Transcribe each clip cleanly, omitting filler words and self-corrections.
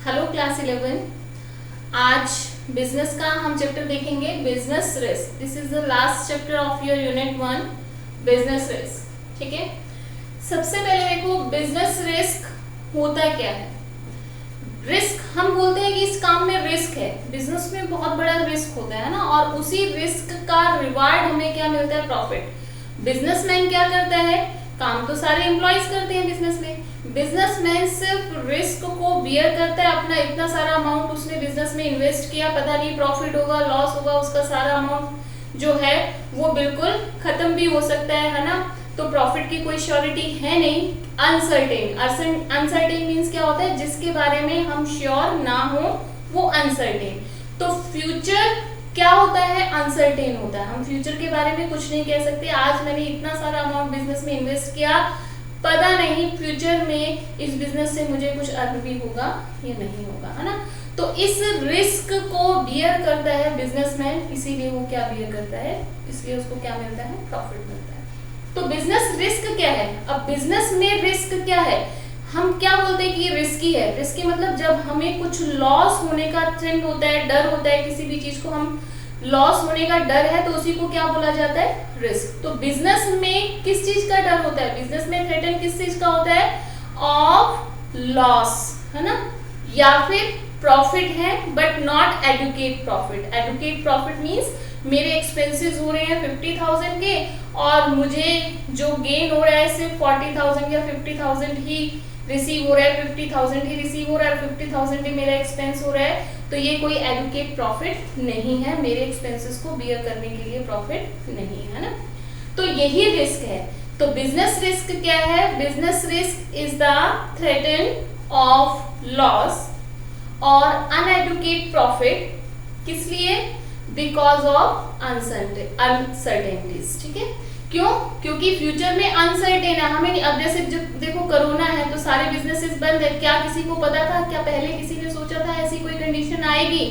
Hello class 11। आज business का हम चैप्टर देखेंगे, business risk. This is the last chapter of your unit 1, business risk. ठीक है, सबसे पहले देखो बिजनेस रिस्क होता क्या है। रिस्क हम बोलते हैं कि इस काम में रिस्क है, बिजनेस में बहुत बड़ा रिस्क होता है ना, और उसी रिस्क का रिवार्ड हमें क्या मिलता है, प्रॉफिट। बिजनेसमैन क्या करता है, काम तो सारे एम्प्लॉयज करते हैं बिजनेस में, बिजनेसमैन सिर्फ रिस्क को बियर करता है। अपना इतना सारा अमाउंट उसने बिजनेस में इन्वेस्ट किया, पता नहीं प्रॉफिट होगा लॉस होगा, उसका सारा अमाउंट जो है वो बिल्कुल खत्म भी हो सकता है ना। तो प्रॉफिट की कोई श्योरिटी है नहीं। अनसर्टेन मीन्स क्या होता है, जिसके बारे में हम श्योर ना हो वो अनसर्टेन। तो फ्यूचर क्या होता है, अनसर्टेन होता है। हम फ्यूचर के बारे में कुछ नहीं कह सकते। आज मैंने इतना सारा अमाउंट बिजनेस में इन्वेस्ट किया, पता नहीं फ्यूचर में इस बिजनेस से मुझे कुछ अर्न भी होगा या नहीं होगा, है ना। तो इस रिस्क को बियर करता है बिजनेसमैन, इसीलिए वो क्या बियर करता है, इसलिए उसको क्या मिलता है, प्रॉफिट मिलता है। तो बिजनेस रिस्क क्या है। अब बिजनेस में रिस्क क्या है, हम क्या बोलते हैं कि ये रिस्की है। रिस्की मतलब जब हमें कुछ लॉस होने का थ्रेट होता है, डर होता है, किसी भी चीज को हम लॉस होने का डर है तो उसी को क्या बोला जाता है, रिस्क। तो बिजनेस में किस चीज का डर होता है, बिजनेस में थ्रेटन किस चीज का होता है, ऑफ लॉस, है ना, या फिर प्रॉफिट है but not adequate profit. Adequate profit means मेरे एक्सपेंसेस हो रहे हैं 50,000 के और मुझे जो गेन हो रहा है सिर्फ 40,000 या 50,000 ही रिसीव हो रहा है, 50,000 ही रिसीव हो रहा है, 50,000 ही मेरा एक्सपेंस हो रहा है। तो ये कोई एडुकेट प्रॉफिट नहीं है, मेरे एक्सपेंसेस को बियर करने के लिए प्रॉफिट नहीं है ना। तो यही रिस्क है। तो बिजनेस रिस्क क्या है, business risk is the threaten of loss और अनएडुकेट प्रॉफिट। किस लिए, बिकॉज ऑफ अनसर्टेनिटीज। ठीक है, क्यों, क्योंकि फ्यूचर में अनसर्टेन है हमें। अब जैसे जब देखो कोरोना है तो सारे बिजनेसेस बंद है, क्या किसी को पता था, क्या पहले किसी ने सोचा था ऐसी कोई कंडीशन आएगी,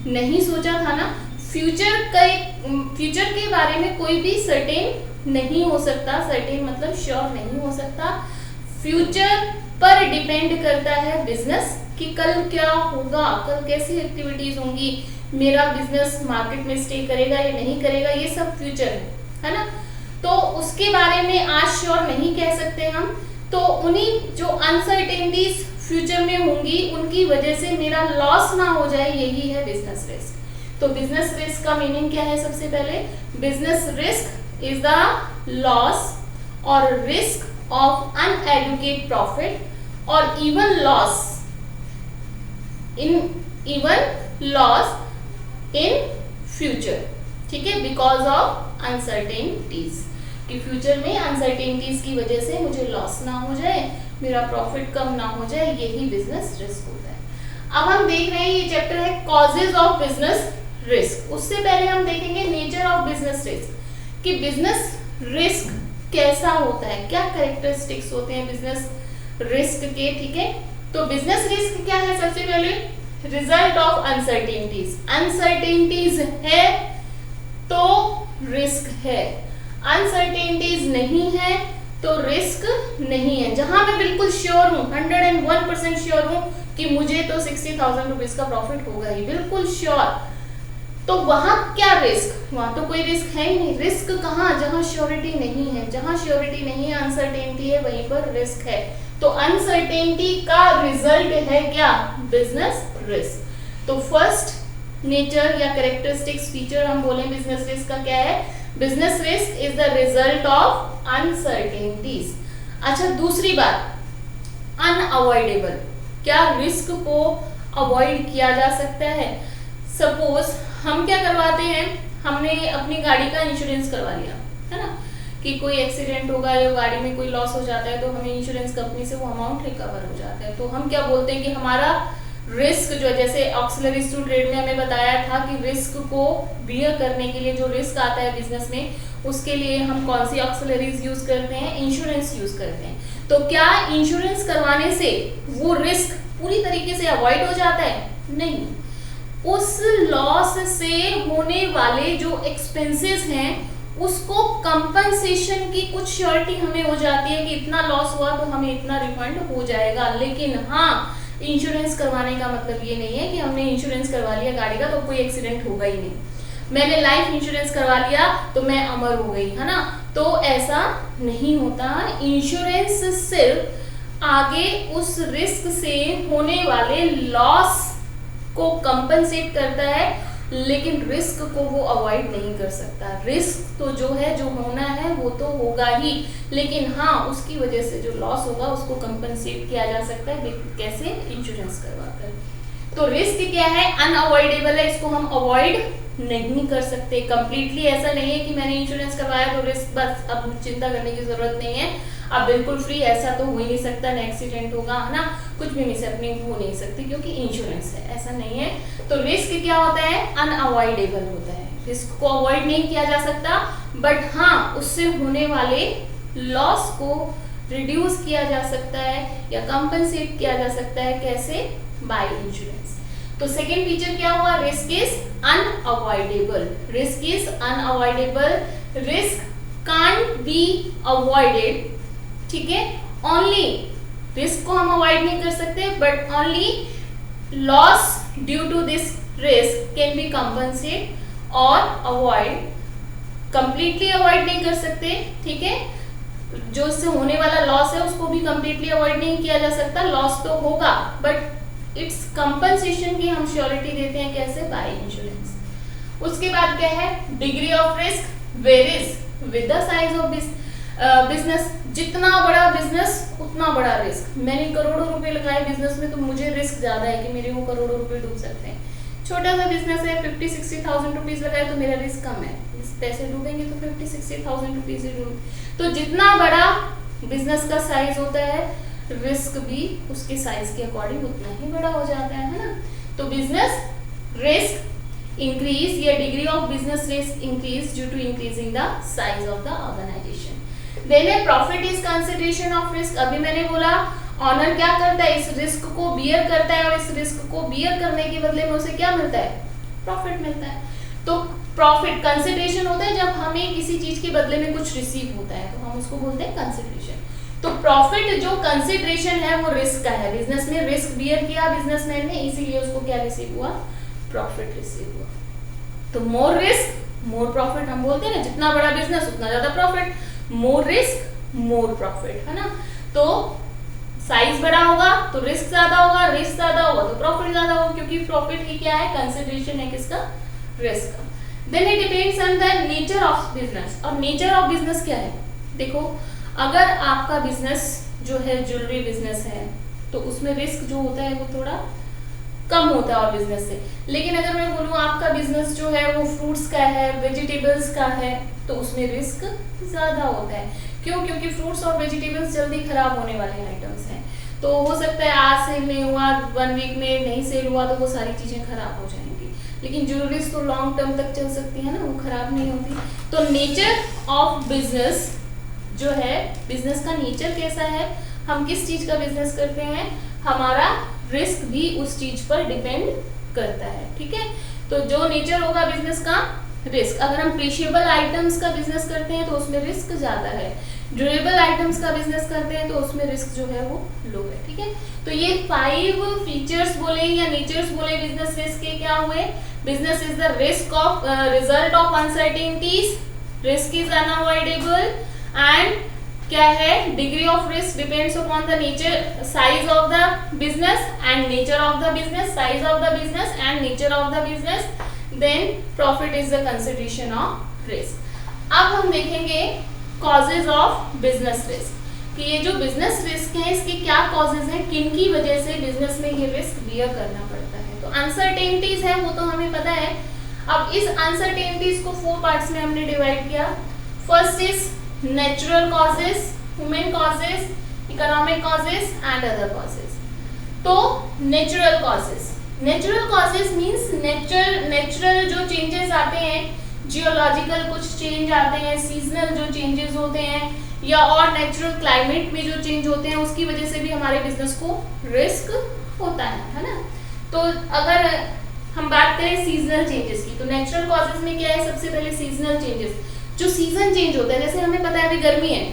नहीं सोचा था ना। फ्यूचर के बारे में कोई भी सर्टेन नहीं हो सकता। सर्टेन मतलब श्योर नहीं हो सकता। फ्यूचर पर डिपेंड करता है बिजनेस कि कल क्या होगा, कल कैसी एक्टिविटीज होंगी, मेरा बिजनेस मार्केट में स्टे करेगा या नहीं करेगा, ये सब फ्यूचर है ना। तो उसके बारे में आज श्योर नहीं कह सकते हम। तो उन्हीं जो अनसर्टेनिटीज फ्यूचर में होंगी उनकी वजह से मेरा लॉस ना हो जाए, यही है बिजनेस रिस्क। तो बिजनेस रिस्क का मीनिंग क्या है, सबसे पहले business risk is the loss और रिस्क ऑफ अनएडुकेट प्रॉफिट और इवन लॉस इन फ्यूचर। ठीक है, बिकॉज ऑफ अनसर्टेनिटीज, कि फ्यूचर में अनसर्टेनिटीज की वजह से मुझे लॉस ना हो जाए, मेरा प्रॉफिट कम ना हो जाए, यही बिजनेस रिस्क होता है। अब हम देख रहे हैं ये चैप्टर है कॉजेज ऑफ बिजनेस रिस्क। उससे पहले हम देखेंगे नेचर ऑफ बिजनेस रिस्क, कि बिजनेस रिस्क कैसा होता है, क्या कैरेक्टरिस्टिक्स होते हैं बिजनेस रिस्क के। ठीक है, तो बिजनेस रिस्क क्या है, सबसे पहले रिजल्ट ऑफ अनसर्टेनिटीज। अनसर्टेनिटीज है तो रिस्क है, अनसर्टेनिटीज नहीं है तो रिस्क नहीं है। जहां मैं बिल्कुल श्योर हूं, 101% श्योर हूं कि मुझे तो 60,000 रुपीज का प्रॉफिट होगा ही, बिल्कुल श्योर, तो वहां क्या रिस्क, वहां तो कोई रिस्क है ही नहीं। रिस्क कहां, जहां श्योरिटी नहीं है, जहां श्योरिटी नहीं है, अनसर्टेनिटी है, वहीं पर रिस्क है। तो अनसर्टेनिटी का रिजल्ट है क्या, बिजनेस रिस्क। तो फर्स्ट नेचर या कैरेक्टरिस्टिक्स फीचर हम बोले बिजनेस रिस्क का क्या है, business risk is the result of uncertainties. अच्छा, दूसरी बात, अनअवॉइडेबल। क्या रिस्क को अवॉइड किया जा सकता है। सपोज हम क्या करवाते हैं, हमने अपनी गाड़ी का इंश्योरेंस करवा लिया, है ना, कि कोई एक्सीडेंट होगा या गाड़ी में कोई लॉस हो जाता है तो हमें इंश्योरेंस कंपनी से वो अमाउंट रिकवर हो जाता है। तो हम क्या बोलते हैं कि हमारा रिस्क जो, जैसे ऑक्सिलरीज टू ट्रेड में हमें बताया था कि रिस्क को बियर करने के लिए जो रिस्क आता है बिजनेस में, उसके लिए हम कौन सी ऑक्सिलरीज यूज करते हैं, इंश्योरेंस यूज करते हैं। तो क्या इंश्योरेंस करवाने से वो रिस्क पूरी तरीके से अवॉइड हो जाता है, नहीं। उस लॉस से होने वाले जो एक्सपेंसेस हैं उसको कंपनसेशन की कुछ श्योरिटी हमें हो जाती है कि इतना लॉस हुआ तो हमें इतना रिफंड हो जाएगा। लेकिन हाँ, इंश्योरेंस करवाने का मतलब ये नहीं है कि हमने इंश्योरेंस करवा लिया गाड़ी का तो कोई एक्सीडेंट होगा ही नहीं, मैंने लाइफ इंश्योरेंस करवा लिया तो मैं अमर हो गई, है ना, तो ऐसा नहीं होता। इंश्योरेंस सिर्फ आगे उस रिस्क से होने वाले लॉस को कंपनसेट करता है, लेकिन रिस्क को वो अवॉइड नहीं कर सकता। रिस्क तो जो है, जो होना है वो तो होगा ही, लेकिन हाँ उसकी वजह से जो लॉस होगा उसको कंपनसेट किया जा सकता है। कैसे? इंश्योरेंस करवाकर। तो रिस्क क्या है? अनअवॉइडेबल है, इसको हम अवॉइड नहीं कर सकते कंप्लीटली। ऐसा नहीं है कि मैंने इंश्योरेंस करवाया तो रिस्क बस अब चिंता करने की जरूरत नहीं है, अब बिल्कुल फ्री, ऐसा तो हो ही नहीं सकता, न एक्सीडेंट होगा, है ना, कुछ भी मिसहैपनिंग हो नहीं सकती क्योंकि इंश्योरेंस है, ऐसा नहीं है। तो रिस्क क्या होता है? अनअवॉइडेबल होता है, रिस्क को अवॉइड नहीं किया जा सकता, बट हाँ उससे होने वाले लॉस को रिड्यूस किया जा सकता है या कंपनसेट किया जा सकता है। कैसे? By insurance. तो सेकेंड फीचर क्या हुआ? Risk is unavoidable. Risk is unavoidable, risk can't be avoided, ठीक है। ओनली रिस्क को हम अवॉइड नहीं कर सकते, but only loss due to this risk can be compensate और अवॉइड। कंप्लीटली अवॉइड नहीं कर सकते, ठीक है, जो इससे होने वाला लॉस है उसको भी कंप्लीटली अवॉइड नहीं किया जा सकता, लॉस तो होगा बट इट्स कंपनसेशन की हम श्योरिटी देते हैं। कैसे? By insurance. उसके बाद क्या है? Degree of risk varies with the size of business. जितना बड़ा बिजनेस उतना बड़ा रिस्क। मैंने करोड़ों रुपए लगाए बिजनेस में तो मुझे रिस्क ज्यादा है कि मेरे वो करोड़ों रुपए डूब सकते हैं। छोटा सा बिजनेस है, 50-60,000 रुपीज लगाए तो मेरा रिस्क कम है, पैसे डूबेंगे तो 50-60,000 रुपीज ही डूबेंगे। तो जितना बड़ा बिजनेस का साइज होता है रिस्क भी उसके साइज के अकॉर्डिंग उतना ही बड़ा हो जाता है ना। तो बिजनेस रिस्क इंक्रीज या degree of business risk increase due to increasing the size of the organization. Then है profit is consideration of risk. अभी मैंने बोला ऑनर क्या करता है? इस रिस्क को बियर करता है और इस रिस्क को बियर करने के बदले में उसे क्या मिलता है? प्रॉफिट मिलता है। तो प्रॉफिट कंसिडरेशन होता है जब हमें किसी चीज के बदले में कुछ रिसीव होता है तो हम उसको बोलते हैं कंसिडरेशन। तो प्रॉफिट जो कंसिडरेशन है वो रिस्क का है। बिजनेस में रिस्क बियर किया बिजनेसमैन ने, इसीलिए उसको क्या रिसीव हुआ? प्रॉफिट रिसीव हुआ। तो मोर रिस्क मोर प्रॉफिट हम बोलते हैं ना, जितना बड़ा बिजनेस उतना ज्यादा profit, more risk more profit, है ना। तो साइज बड़ा होगा तो रिस्क ज्यादा होगा, रिस्क ज्यादा होगा तो प्रॉफिट ज्यादा होगा, क्योंकि प्रॉफिट ही क्या है? कंसिडरेशन है किसका? रिस्क का। Then it depends on the nature of business. और नेचर ऑफ बिजनेस क्या है? देखो अगर आपका बिजनेस जो है ज्वेलरी बिजनेस है तो उसमें रिस्क जो होता है वो थोड़ा कम होता है और बिजनेस से। लेकिन अगर मैं बोलूँ आपका बिजनेस जो है वो फ्रूट्स का है, वेजिटेबल्स का है, तो उसमें रिस्क ज्यादा होता है। क्यों? क्योंकि फ्रूट्स और वेजिटेबल्स जल्दी खराब होने वाले आइटम्स हैं। तो हो सकता है आज सेल नहीं हुआ, 1 वीक में नहीं सेल हुआ तो वो सारी चीजें खराब हो जाएंगी। लेकिन ज्वेलरीज तो लॉन्ग टर्म तक चल सकती है ना, वो खराब नहीं होती। तो नेचर ऑफ बिजनेस जो है, बिजनेस का नेचर कैसा है, हम किस चीज का बिजनेस करते हैं, हमारा रिस्क भी उस चीज पर डिपेंड करता है, ठीक है। तो जो नेचर होगा बिजनेस का, रिस्क। अगर हम प्रीशियबल आइटम्स का बिजनेस करते हैं तो उसमें रिस्क ज्यादा है, ड्यूरेबल आइटम्स का बिजनेस करते हैं तो उसमें रिस्क जो है वो लो है, ठीक है। तो ये 5 फीचर्स बोले या नेचर्स बोले बिजनेस रिस्क के, क्या हुए? Business is the risk of result of uncertainties, risk is unavoidable, and क्या है? Degree of risk depends upon the nature, size of the business and nature of the business, size of the business and nature of the business. Then profit is the consideration of risk. अब हम देखेंगे causes of business risk कि ये जो business risk है इसके क्या causes हैं, किन की वजह से बिजनेस में ये रिस्क बियर करना पड़ता है। तो अनसर्टेनिटीज है वो तो हमें पता है। अब इस अनसर्टेनिटीज को 4 पार्ट्स में हमने डिवाइड किया। First is natural causes, human causes, economic causes and other causes. तो natural causes, natural causes means natural जो चेंजेस आते हैं, जियोलॉजिकल कुछ चेंज आते हैं, सीजनल जो चेंजेस होते हैं, या और नेचुरल क्लाइमेट में जो चेंज होते हैं उसकी वजह से भी हमारे बिजनेस को रिस्क होता है ना। तो अगर हम बात करें सीजनल चेंजेस की, तो नेचुरल कॉजेज में क्या है? सबसे पहले सीजनल चेंजेस, जो सीजन चेंज होता है। जैसे हमें पता है अभी गर्मी है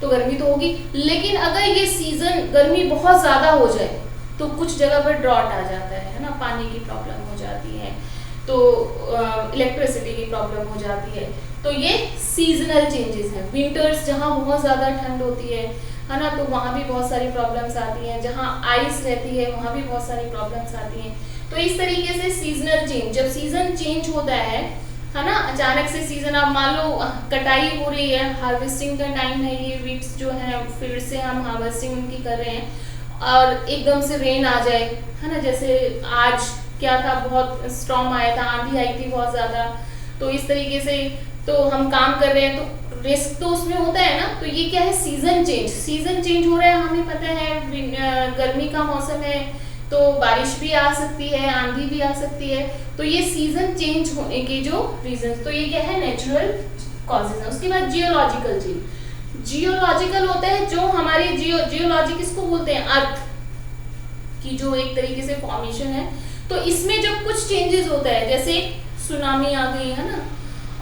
तो गर्मी तो होगी, लेकिन अगर ये सीजन गर्मी बहुत ज्यादा हो जाए तो कुछ जगह पर ड्रॉट आ जाता है ना, पानी की प्रॉब्लम हो जाती है, तो इलेक्ट्रिसिटी की प्रॉब्लम हो जाती है। तो ये सीजनल चेंजेस हैं। विंटर्स जहाँ बहुत ज़्यादा ठंड होती है ना, तो वहाँ भी बहुत सारी प्रॉब्लम्स आती हैं। जहाँ आइस रहती है वहाँ भी बहुत सारी प्रॉब्लम्स आती हैं। तो इस तरीके से सीजनल चेंज, जब सीजन चेंज होता है ना, अचानक से सीजन, आप मान लो कटाई हो रही है, हार्वेस्टिंग का टाइम है, ये वीट्स जो है फिर से हम हार्वेस्टिंग उनकी कर रहे हैं, और एकदम से रेन आ जाए है ना, जैसे आज क्या था, बहुत स्टॉर्म आया था, आंधी आई थी बहुत ज़्यादा। तो इस तरीके से तो हम काम कर रहे हैं, तो रिस्क तो उसमें होता है ना। तो ये क्या है, सीजन चेंज, सीजन चेंज हो रहा है, हमें पता है गर्मी का मौसम है तो बारिश भी आ सकती है, आंधी भी आ सकती है। तो ये सीजन चेंज होने के जो रीजन, तो ये क्या है, नेचुरल कॉजेज है। उसके बाद जियोलॉजिकल चेंज, जियोलॉजिकल होता है जो हमारी जियोलॉजी किसको बोलते हैं, अर्थ की जो एक तरीके से फॉर्मेशन है। तो इसमें जब कुछ चेंजेस होता है, जैसे सुनामी आ गई है ना,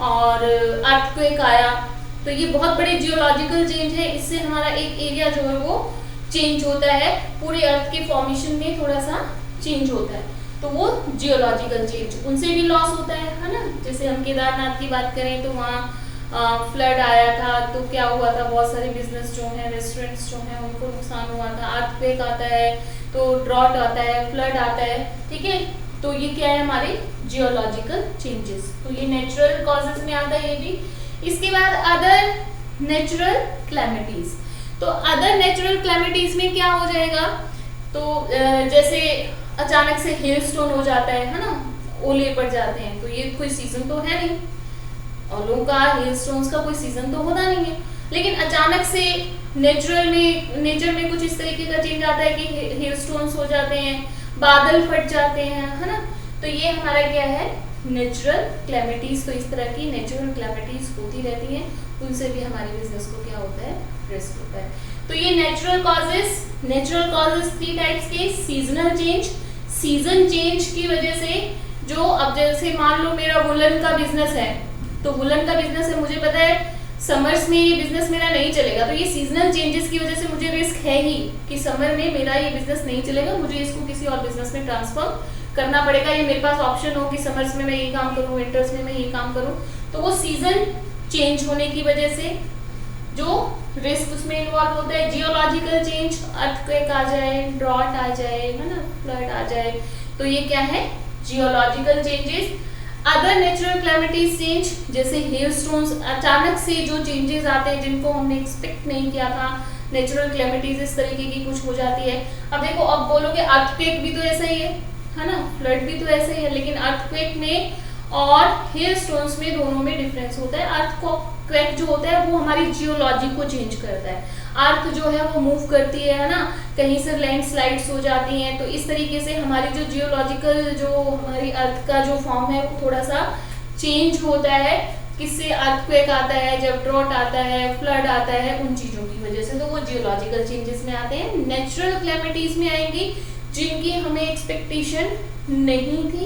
और अर्थक्वेक आया, तो ये बहुत बड़े जियोलॉजिकल चेंज है। इससे हमारा एक एरिया जो है वो चेंज होता है, पूरे अर्थ के फॉर्मेशन में थोड़ा सा चेंज होता है, तो वो जियोलॉजिकल चेंज, उनसे भी लॉस होता है ना। जैसे हम केदारनाथ की बात करें तो वहाँ फ्लड आया था, तो क्या हुआ था, बहुत सारे बिजनेस जो हैं, रेस्टोरेंट्स जो हैं, उनको नुकसान हुआ था। अर्थक्वेक आता है तो ड्रॉट आता है, फ्लड आता है, ठीक है। तो ये क्या है, हमारे जियोलॉजिकल चेंजेस। तो ये नेचुरल कॉजेज में आता है ये भी। इसके बाद अदर नेचुरल क्लैमिटीज, तो अदर नेचुरल क्लैमिटीज में क्या हो जाएगा, तो जैसे अचानक से हेल स्टोन हो जाता है ना, ओले पड़ जाते हैं, तो ये कोई सीजन तो है नहीं, ओलों का, हेल स्टोन्स का कोई सीजन तो होता नहीं है। लेकिन अचानक से नेचर में कुछ इस तरीके का चेंज आता है कि हेल स्टोन्स हो जाते हैं, बादल फट जाते हैं, है ना। तो ये हमारा क्या है, नेचुरल क्लैमिटीज। तो इस तरह की नेचुरल क्लैमिटीज होती रहती हैं, उनसे भी हमारे बिजनेस को क्या होता है, रिस्क होता है। तो ये नेचुरल कॉजेज 3 टाइप्स के, सीजनल चेंज, सीजन चेंज की वजह से जो, अब जैसे मान लो मेरा वुलन का बिजनेस है, तो वुलन का बिजनेस है, मुझे पता है समर्स में ये बिजनेस मेरा नहीं चलेगा, तो ये सीजनल चेंजेस की वजह से मुझे रिस्क है ही कि समर में मेरा ये बिजनेस नहीं चलेगा, मुझे इसको किसी और बिजनेस में ट्रांसफर करना पड़ेगा। ये मेरे पास ऑप्शन हो कि समर्स में मैं ये काम करूँ, विंटर्स में मैं ये काम करूँ। तो वो सीजन चेंज होने की वजह से जो रिस्क उसमें इन्वॉल्व होता है, जियोलॉजिकल चेंज, अर्थक्वेक आ जाए, ड्रॉट आ जाए, है ना, फ्लड आ जाए, तो ये क्या है, geological changes. Other natural calamities change, जैसे हेल स्टोन्स, अचानक से जो चेंजेस आते हैं जिनको हमने एक्सपेक्ट नहीं किया था, नेचुरल क्लैमिटीज इस तरीके की कुछ हो जाती है। अब देखो, अब बोलोगे अर्थक्वेक भी तो ऐसा ही है ना, फ्लड भी तो ऐसे ही है, लेकिन अर्थक्वेक में और हेल स्टोन्स में दोनों में डिफरेंस होता है। अर्थक्वेक जो होता है वो हमारी जियोलॉजी को चेंज करता है, अर्थ जो है वो मूव करती है ना, कहीं से लैंडस्लाइड्स हो जाती हैं, तो इस तरीके से हमारी जो जियोलॉजिकल, जो हमारी अर्थ का जो फॉर्म है वो थोड़ा सा चेंज होता है। किससे, अर्थक्वेक आता है, जब ड्रॉट आता है, फ्लड आता है, उन चीज़ों की वजह से, तो वो जियोलॉजिकल चेंजेस में आते हैं। नेचुरल क्लैमिटीज में आएंगी जिनकी हमें एक्सपेक्टेशन नहीं थी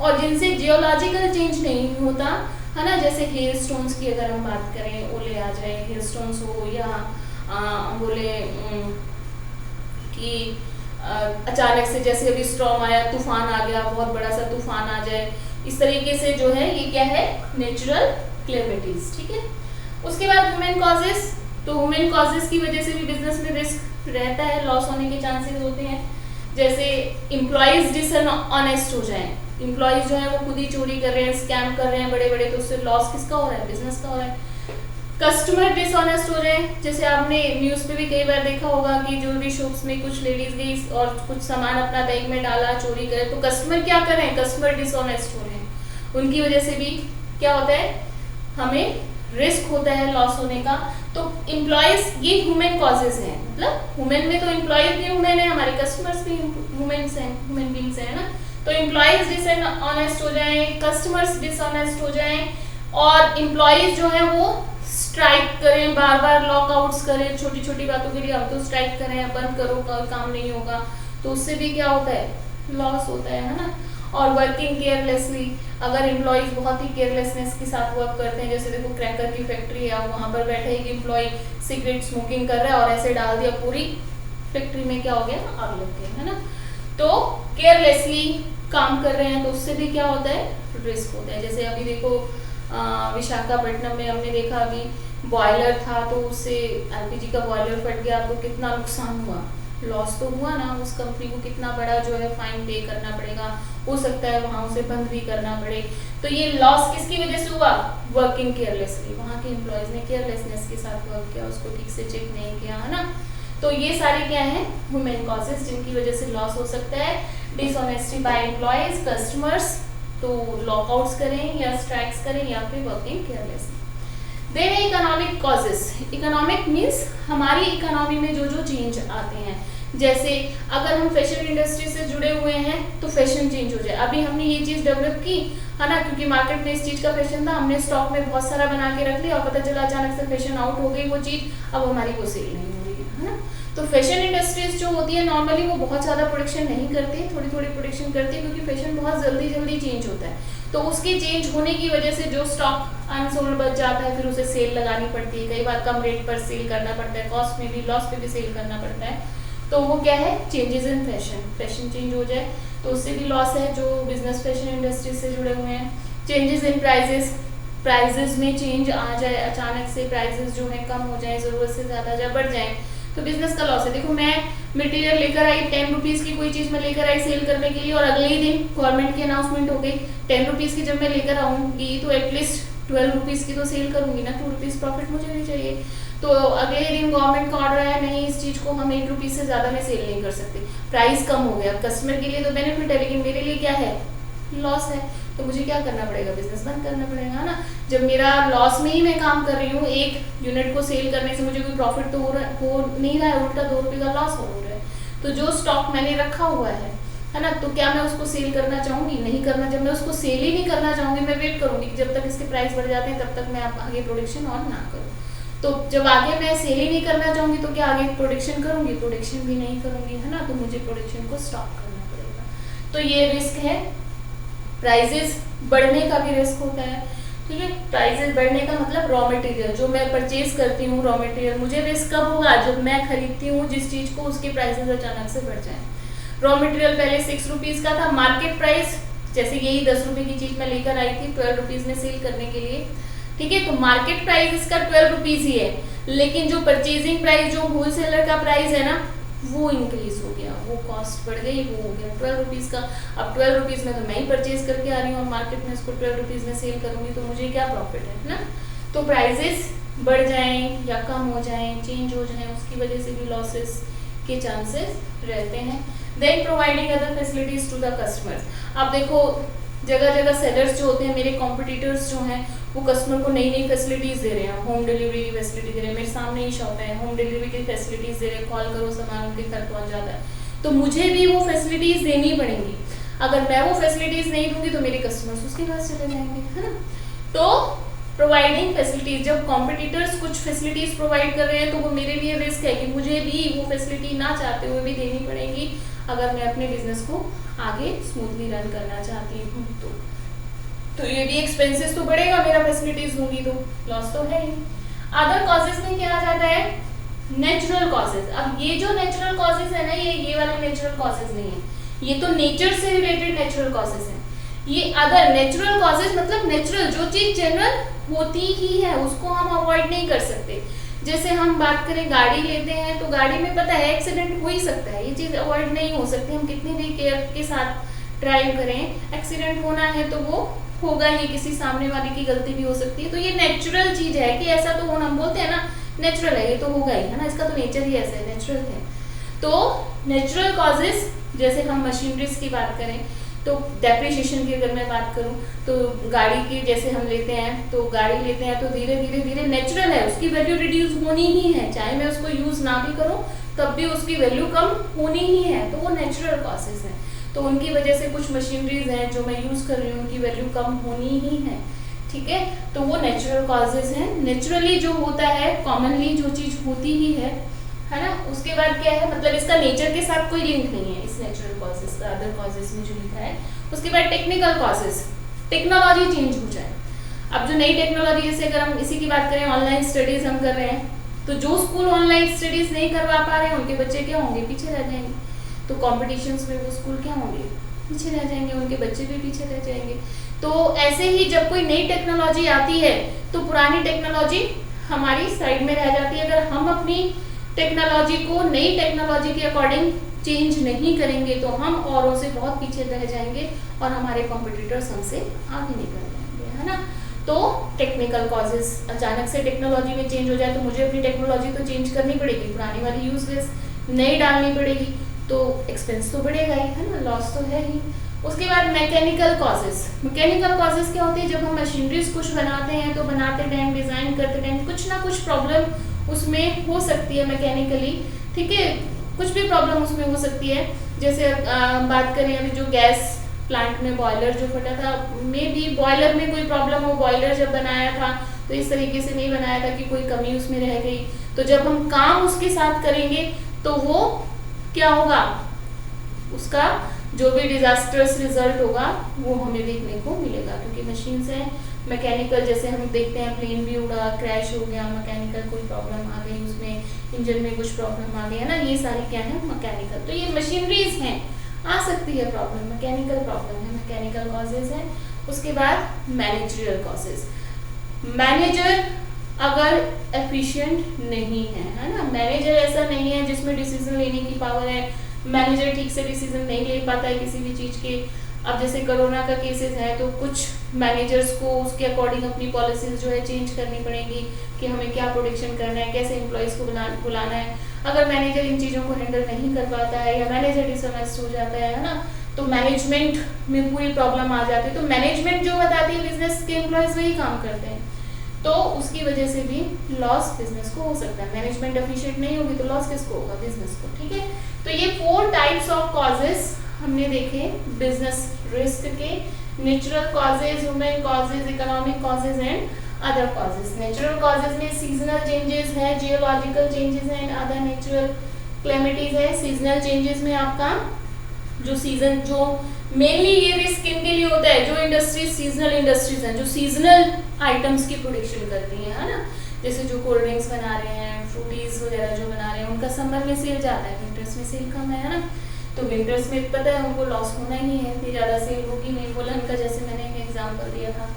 और जिनसे जियोलॉजिकल चेंज नहीं होता, है ना। जैसे हेल स्टोन्स की अगर हम बात करें, ओले आ जाए, हेल स्टोन्स हो, या बोले कि अचानक से जैसे अभी स्टॉर्म आया, तूफान आ गया, बहुत बड़ा सा तूफान आ जाए, इस तरीके से जो है ये क्या है, नेचुरल क्लैमिटीज, ठीक है। उसके बाद ह्यूमन कॉजेस, तो ह्यूमन कॉजेस की वजह से भी बिजनेस में रिस्क रहता है, लॉस होने के चांसेस होते हैं। जैसे एम्प्लॉयज डिसऑनेस्ट हो जाएं, एम्प्लॉयज जो है वो खुद ही चोरी कर रहे हैं, स्कैम कर रहे हैं बड़े बड़े, तो उससे लॉस किसका हो रहा है, बिजनेस का हो रहा है। कस्टमर डिसऑनेस्ट हो जाए, जैसे आपने न्यूज़ पे भी कई बार देखा होगा कि ज्वेलरी शॉप्स में कुछ लेडीज गई और कुछ सामान अपना बैग में डाला, चोरी करे, तो कस्टमर क्या कर रहे हैं, कस्टमर डिसऑनेस्ट हो रहे हैं, उनकी वजह से भी क्या होता है, हमें रिस्क होता है लॉस होने का। तो एम्प्लॉयज, ये ह्यूमन कॉजेज हैं, मतलब ह्यूमन में तो एम्प्लॉयज भी ह्यूमन है, हमारे कस्टमर्स भी ह्यूमन्स हैं, ह्यूमन बींग्स हैं ना। तो एम्प्लॉयज डिसऑनेस्ट हो जाएं, कस्टमर्स डिसऑनेस्ट हो जाएं, और एम्प्लॉयज जो है वो स्ट्राइक करें, बार बार लॉकआउट्स करें, छोटी छोटी बातों के लिए अब तो स्ट्राइक करें, बंद करो, काम नहीं होगा, तो उससे भी क्या होता है, लॉस होता है ना। और वर्किंग केयरलेसली, अगर एम्प्लॉयज बहुत ही केयरलेसनेस के साथ वर्क करते हैं, जैसे देखो क्रैकर की फैक्ट्री है, वहाँ पर बैठे एक एम्प्लॉय सिगरेट स्मोकिंग कर रहा है और ऐसे डाल दिया, पूरी फैक्ट्री में क्या हो गया, आग लग गई, है ना। तो केयरलेसली काम कर रहे हैं तो उससे भी क्या होता है, रिस्क होता है। जैसे अभी देखो विशाखापट्टनम में हमने देखा, अभी बॉयलर था तो उससे एलपीजी का बॉयलर फट गया तो कितना नुकसान हुआ, लॉस तो हुआ ना, उस कंपनी को कितना बड़ा जो है फाइन पे करना पड़ेगा, हो सकता है वहां उसे बंद भी करना पड़े। तो ये लॉस किसकी वजह से हुआ, वर्किंग केयरलेसली, वहां के एम्प्लॉयज ने केयरलेसनेस के साथ वर्क किया, उसको ठीक से चेक नहीं किया, है ना। तो ये सारे क्या है, ह्यूमन कॉजेज जिनकी वजह से लॉस हो सकता है। डिसऑनेस्टी बाय एम्प्लॉयज, कस्टमर्स, तो लॉकआउट्स करें या स्ट्राइक्स करें या फिर working carelessly. Then economic causes, economic means हमारी इकोनॉमी में जो जो चेंज आते हैं, जैसे अगर हम फैशन इंडस्ट्री से जुड़े हुए हैं तो फैशन चेंज हो जाए। अभी हमने ये चीज डेवलप की है ना, क्योंकि मार्केट में इस चीज का फैशन था, हमने स्टॉक में बहुत सारा बना के रख लिया और पता चला अचानक से फैशन आउट हो गई वो चीज, अब हमारी वो सेल नहीं हो रही है ना। तो फैशन इंडस्ट्रीज जो होती है नॉर्मली वो बहुत ज्यादा प्रोडक्शन नहीं करती, थोड़ी थोड़ी प्रोडक्शन करती है, क्योंकि फैशन बहुत जल्दी जल्दी चेंज होता है। तो उसके चेंज होने की वजह से जो स्टॉक अनसोल्ड बच जाता है, फिर उसे सेल लगानी पड़ती है, कई बार कम रेट पर सेल करना पड़ता है, कॉस्ट में भी, लॉस पे भी सेल करना पड़ता है। तो वो क्या है, changes in fashion, fashion change हो जाए तो उससे भी लॉस है जो बिजनेस फैशन इंडस्ट्री से जुड़े हुए हैं। चेंजेस इन प्राइजेस, प्राइजेस में चेंज आ जाए, अचानक से प्राइजेस जो है कम हो जाए, जरूरत से ज्यादा जब बढ़ जाए तो बिजनेस का लॉस है। देखो मैं मटेरियल लेकर आई 10 रुपीज की कोई चीज मैं लेकर आई सेल करने के लिए, और अगले ही दिन गवर्नमेंट की अनाउंसमेंट हो गई 10 रुपीज की जब मैं लेकर आऊंगी तो एटलीस्ट 12 रुपीज की तो सेल करूंगी ना, 2 रुपीज प्रॉफिट मुझे भी चाहिए। तो अगले दिन गवर्नमेंट का ऑर्डर आया, नहीं इस चीज को हम 8 रुपीज से ज्यादा में सेल नहीं कर सकते, प्राइस कम हो गया। कस्टमर के लिए तो बेनिफिट है, लेकिन मेरे लिए क्या है, लॉस है। तो मुझे क्या करना पड़ेगा, बिजनेस बंद करना पड़ेगा ना। जब मेरा लॉस में ही मैं काम कर रही हूँ, एक यूनिट को सेल करने से मुझे कोई प्रॉफिट तो हो नहीं रहा है, उल्टा 2 रुपये का लॉस हो रहा है। तो जो स्टॉक मैंने रखा हुआ है ना, तो क्या मैं उसको सेल करना चाहूंगी, नहीं करना। जब मैं उसको सेल ही नहीं करना चाहूंगी, मैं वेट करूंगी जब तक इसके प्राइस बढ़ जाते हैं, तब तक मैं आगे प्रोडक्शन और ना करूँ। तो जब आगे मैं सेल ही नहीं करना चाहूंगी तो क्या आगे प्रोडक्शन करूंगी, प्रोडक्शन भी नहीं करूंगी, है ना। तो मुझे प्रोडक्शन को स्टॉप करना पड़ेगा। तो ये रिस्क है। प्राइजेस बढ़ने का भी रिस्क होता है, ठीक है। प्राइजेस बढ़ने का मतलब रॉ मटेरियल जो मैं परचेज करती हूँ, रॉ मटेरियल, मुझे रिस्क कब होगा, जब मैं खरीदती हूँ जिस चीज को, उसके प्राइसेस अचानक से बढ़ जाए। रॉ मटेरियल पहले 6 रुपीज का था, मार्केट प्राइस जैसे यही 10 रुपए की चीज मैं लेकर आई थी 12 रुपीज में सेल करने के लिए, ठीक है। तो मार्केट प्राइस इसका 12 रुपीज ही है, लेकिन जो परचेजिंग प्राइस, जो होलसेलर का प्राइस है ना, वो इंक्रीज हो गया, वो कॉस्ट बढ़ गई, वो हो गया 12 रुपीज का। अब 12 रुपीज में तो मैं ही परचेज करके आ रही हूँ और मार्केट में इसको 12 रुपीज में सेल करूंगी, तो मुझे क्या प्रॉफिट है ना। तो प्राइजेस बढ़ जाएं या कम हो जाएं, चेंज हो जाएं, उसकी वजह से भी लॉसेस के चांसेस रहते हैं। Then providing other facilities to the customers. अब देखो जगह जगह सेलर्स जो होते हैं, मेरे कॉम्पिटिटर्स जो हैं, वो कस्टमर को नई नई फैसिलिटीज दे रहे हैं, होम डिलीवरी की फैसिलिटी दे रहे हैं, मेरे सामने ही शॉप है, होम डिलीवरी की फैसिलिटीज दे रहे हैं, कॉल करो सामान उनके घर पहुंच जाता है। तो मुझे भी वो फैसिलिटीज देनी पड़ेंगी। अगर मैं वो फैसिलिटीज नहीं दूंगी तो मेरे कस्टमर्स उसके पास चले जाएंगे, है ना। तो प्रोवाइडिंग फैसिलिटीज, जब कॉम्पिटिटर्स कुछ फैसिलिटीज प्रोवाइड कर रहे हैं तो वो मेरे लिए रिस्क है कि मुझे भी वो फैसिलिटी ना चाहते हुए भी देनी पड़ेगी, अगर मैं अपने बिजनेस को आगे स्मूथली रन करना चाहती हूँ। तो ये भी एक्सपेंसेस तो बढ़ेगा, मेरा फैसिलिटीज दूंगी तो लॉस तो है ही। अदर कॉजेज में क्या आ जाता है, नेचुरल कॉजेज। अब ये जो नेचुरल कॉजेज है ना, ये वाले नेचुरल कॉजेज नहीं है, ये तो नेचर से रिलेटेड नेचुरल कॉजेज है। ये अदर नेचुरल कॉजेज मतलब नेचुरल, जो चीज जनरल होती ही है उसको हम अवॉइड नहीं कर सकते। जैसे हम बात करें गाड़ी लेते हैं तो गाड़ी में पता है एक्सीडेंट हो ही सकता है, ये चीज अवॉइड नहीं हो सकती, हम कितनी भी केयर के साथ ड्राइव करें, एक्सीडेंट होना है तो वो होगा ही, किसी सामने वाले की गलती भी हो सकती है। तो ये नेचुरल चीज है कि ऐसा तो होना, हम बोलते हैं ना नेचुरल है, ये तो होगा ही, है ना, इसका तो नेचर ही ऐसा है, नेचुरल है। तो नेचुरल कॉजेज, जैसे हम मशीनरीज की बात करें तो डेप्रिसिएशन की अगर मैं बात करूं तो गाड़ी की जैसे हम लेते हैं, तो गाड़ी लेते हैं तो धीरे धीरे धीरे नेचुरल है, उसकी वैल्यू रिड्यूस होनी ही है, चाहे मैं उसको यूज ना भी करूं तब भी उसकी वैल्यू कम होनी ही है, तो वो नेचुरल कॉजेज है। तो उनकी वजह से कुछ मशीनरीज हैं जो मैं यूज कर रही हूँ, उनकी वैल्यू कम होनी ही है, ठीक है। तो वो नेचुरल कॉजेज हैं, नेचुरली जो होता है, कॉमनली जो चीज होती ही है ना। उसके बाद क्या है, मतलब इसका नेचर के साथ कोई लिंक नहीं है, इस नेचुरल कॉजेज का, अदर कॉजेज में जो लिखा है। उसके बाद टेक्निकल कॉजेज, टेक्नोलॉजी चेंज हो जाए। अब जो नई टेक्नोलॉजी, जैसे अगर हम इसी की बात करें, ऑनलाइन स्टडीज हम कर रहे हैं, तो जो स्कूल ऑनलाइन स्टडीज नहीं करवा पा रहे हैं उनके बच्चे क्या होंगे, पीछे रह जाएंगे। तो कॉम्पिटिशन्स में वो स्कूल क्या होंगे, पीछे रह जाएंगे, उनके बच्चे भी पीछे रह जाएंगे। तो ऐसे ही जब कोई नई टेक्नोलॉजी आती है तो पुरानी टेक्नोलॉजी हमारी साइड में रह जाती है। अगर हम अपनी टेक्नोलॉजी को नई टेक्नोलॉजी के अकॉर्डिंग चेंज नहीं करेंगे तो हम औरों से बहुत पीछे रह जाएंगे और हमारे कॉम्पिटिटर्स हमसे आगे निकल जाएंगे, है ना। तो टेक्निकल कॉजेज, अचानक से टेक्नोलॉजी में चेंज हो जाए तो मुझे अपनी टेक्नोलॉजी तो चेंज करनी पड़ेगी, पुरानी वाली यूजलेस नई डालनी पड़ेगी, तो एक्सपेंस तो बढ़ेगा ही, है ना, लॉस तो है ही। उसके बाद मैकेनिकल कॉजेज। मैकेनिकल कॉजेज क्या होती है, जब हम मशीनरीज कुछ बनाते हैं तो बनाते टाइम, डिजाइन करते टाइम कुछ ना कुछ प्रॉब्लम उसमें हो सकती है मैकेनिकली, ठीक है, कुछ भी प्रॉब्लम उसमें हो सकती है। जैसे बात करें अभी जो गैस प्लांट में बॉयलर जो फटा था, मे बी बॉयलर में कोई प्रॉब्लम हो, बॉयलर जब बनाया था तो इस तरीके से नहीं बनाया था कि कोई कमी उसमें रह गई, तो जब हम काम उसके साथ करेंगे तो वो क्या होगा, उसका जो भी डिजास्टर्स रिजल्ट होगा वो हमें देखने को मिलेगा, क्योंकि मशीन से मैकेनिकल, जैसे हम देखते हैं प्लेन भी उड़ा, क्रैश हो गया, मैकेनिकल कोई प्रॉब्लम आ गई, उसमें इंजन में कुछ प्रॉब्लम आ गई, है ना, ये सारी क्या है मैकेनिकल। तो ये मशीनरीज हैं, आ सकती है प्रॉब्लम, मैकेनिकल प्रॉब्लम है, मैकेनिकल कॉजेज है। उसके बाद मैनेजरियल कॉजेज। मैनेजर अगर एफिशिएंट नहीं है ना, मैनेजर ऐसा नहीं है जिसमें डिसीजन लेने की पावर है, मैनेजर ठीक से डिसीजन नहीं ले पाता है किसी भी चीज के। अब जैसे कोरोना का केसेस है तो कुछ मैनेजर्स को उसके अकॉर्डिंग अपनी पॉलिसीज जो है चेंज करनी पड़ेगी कि हमें क्या प्रोडिक्शन करना है, कैसे एम्प्लॉयज को बुलाना है। अगर मैनेजर इन चीज़ों को हैंडल नहीं कर पाता है या मैनेजर डिसऑनेस्ट हो जाता है ना, तो मैनेजमेंट में पूरी प्रॉब्लम आ जाती है। तो मैनेजमेंट जो बताती है बिजनेस के एम्प्लॉयज वही काम करते हैं, तो उसकी वजह से भी लॉस बिजनेस को हो सकता है। मैनेजमेंट एफिशिएंट नहीं होगी तो लॉस किसको होगा, बिजनेस को, ठीक है। तो ये 4 टाइप्स ऑफ कॉजेस हमने देखे बिजनेस रिस्क के, natural causes, human causes, economic causes and other causes. Natural causes में सीजनल चेंजेस है, जियोलॉजिकल चेंजेस है, अदर नेचुरल क्लेमिटीज है। सीजनल चेंजेस में आपका जो सीजन, जो मेनली ये रिस्क इनके लिए होता है, जो इंडस्ट्रीज सीजनल इंडस्ट्रीज हैं, जो सीजनल आइटम्स की प्रोडक्शन करती हैं, है ना, जैसे जो कोल्ड ड्रिंक्स बना रहे हैं, फ्रूटीज वगैरह जो बना रहे हैं, उनका समर में सेल जाता है, विंटर्स में सेल कम है ना। तो विंटर्स में पता है उनको लॉस होना ही है, इतनी ज़्यादा सेल होगी नहीं, बोलन का जैसे मैंने एक एग्जाम्पल दिया था।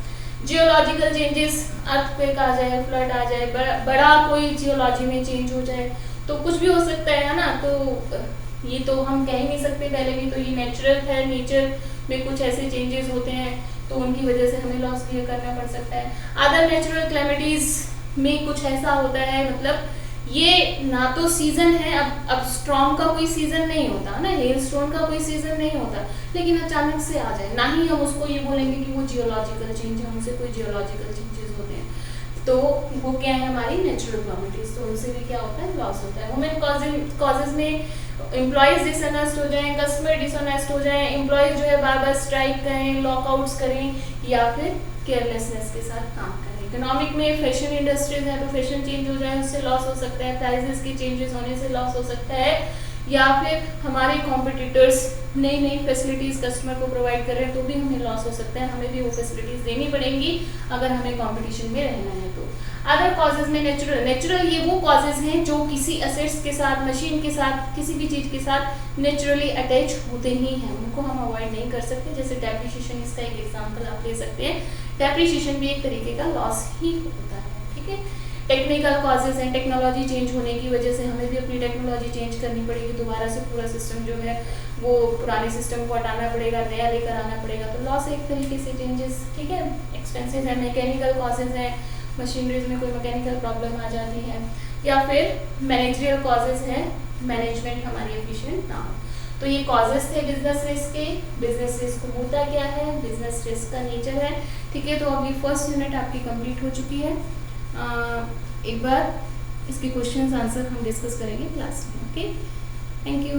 जियोलॉजिकल चेंजेस, अर्थक्वेक आ जाए, फ्लड आ जाए, बड़ा कोई जियोलॉजी में चेंज हो जाए तो कुछ भी हो सकता है ना, तो ये तो हम कह ही नहीं सकते पहले भी, तो ये नेचुरल है, नेचर में कुछ ऐसे चेंजेस होते हैं तो उनकी वजह से हमें लॉस क्लियर करना पड़ सकता है। अदर नेचुरल क्लेमिटीज में कुछ ऐसा होता है, मतलब ये ना तो सीजन है, अब स्टॉर्म का कोई सीजन नहीं होता ना, हेल स्टोन का कोई सीजन नहीं होता, लेकिन अचानक से आ जाए, ना ही हम उसको ये बोलेंगे कि वो जियोलॉजिकल चेंज है, उनसे कोई जियोलॉजिकल चेंजेस होते हैं, तो वो क्या है हमारी नेचुरल क्लेमिटीज, तो उनसे भी क्या होता है, लॉस होता है। ह्यूमन कॉजेज में एम्प्लॉयज डिसऑनेस्ट हो जाएं, कस्टमर डिसऑनेस्ट हो जाएं, एम्प्लॉयज जो है बार बार स्ट्राइक करें, लॉकआउट्स करें या फिर केयरलेसनेस के साथ काम करें। इकोनॉमिक में फैशन इंडस्ट्रीज है तो फैशन चेंज हो जाए, उससे लॉस हो सकता है, प्राइसेस के चेंजेस होने से लॉस हो सकता है, या फिर हमारे कॉम्पिटिटर्स नई नई फैसिलिटीज कस्टमर को प्रोवाइड कर रहे हैं तो भी हमें लॉस हो सकता है, हमें भी वो फैसिलिटीज देनी पड़ेंगी अगर हमें कॉम्पिटिशन में रहना है तो। अदर कॉजेज में नेचुरल ये वो कॉजेज हैं जो किसी असेट्स के साथ, मशीन के साथ, किसी भी चीज़ के साथ नेचुरली अटैच होते ही हैं, उनको हम अवॉइड नहीं कर सकते। जैसे डेप्रिसिएशन, इसका एक एग्जांपल आप ले सकते हैं, डेप्रिसिएशन भी एक तरीके का लॉस ही होता है, ठीक है। टेक्निकल कॉजेज हैं, टेक्नोलॉजी चेंज होने की वजह से हमें भी अपनी टेक्नोलॉजी चेंज करनी पड़ेगी, दोबारा से पूरा सिस्टम जो है वो पुराने सिस्टम को हटाना पड़ेगा, नया लेकर आना पड़ेगा, तो लॉस एक तरीके से चेंजेस, ठीक है। एक्सपेंसेस है, मैकेनिकल कॉजेज हैं, मशीनरीज में कोई मैकेनिकल प्रॉब्लम आ जाती है, या फिर मैनेजरियल कॉजेज है, मैनेजमेंट हमारी एफिशिएंट ना हो। तो ये कॉजेज थे बिजनेस रिस्क के। बिजनेस रिस्क होता क्या है, बिजनेस रिस्क का नेचर है, ठीक है। तो अभी फर्स्ट यूनिट आपकी कंप्लीट हो चुकी है। एक बार इसके क्वेश्चंस आंसर हम डिस्कस करेंगे क्लास में, ओके, थैंक यू।